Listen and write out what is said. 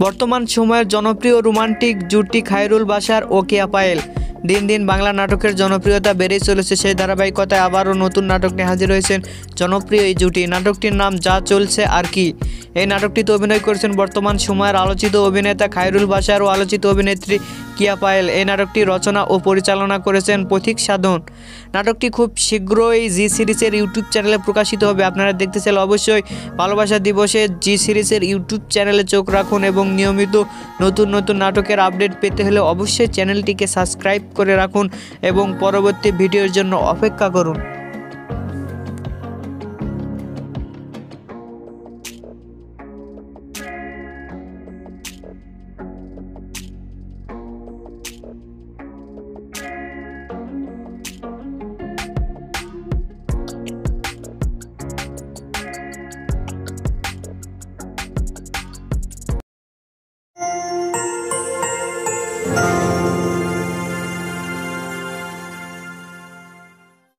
বর্তমান সময়ের জনপ্রিয় রোমান্টিক জুটি খায়রুল বাশার ও কেয়া পায়েল। দিন দিন বাংলা নাটকের জনপ্রিয়তা বেড়েই চলেছে। সেই ধারাবাহিকতায় আবারও নতুন নাটক নিয়ে হাজির হয়েছেন জনপ্রিয় এই জুটি। নাটকটির নাম যা চলছে আর কি। এই নাটকটিতে অভিনয় করেছেন বর্তমান সময়ের আলোচিত অভিনেতা খায়রুল বাশার ও আলোচিত অভিনেত্রী কেয়া পায়েল। এই নাটকটি রচনা ও পরিচালনা করেছেন পথিক সাধন। নাটকটি খুব শীঘ্রই জি সিরিজের ইউটিউব চ্যানেলে প্রকাশিত হবে। আপনারা দেখতে চাইলে অবশ্যই ভালোবাসা দিবসে জি সিরিজের ইউটিউব চ্যানেলে চোখ রাখুন এবং নিয়মিত নতুন নতুন নাটকের আপডেট পেতে হলে অবশ্যই চ্যানেলটিকে সাবস্ক্রাইব করে রাখুন এবং পরবর্তী ভিডিওর জন্য অপেক্ষা করুন।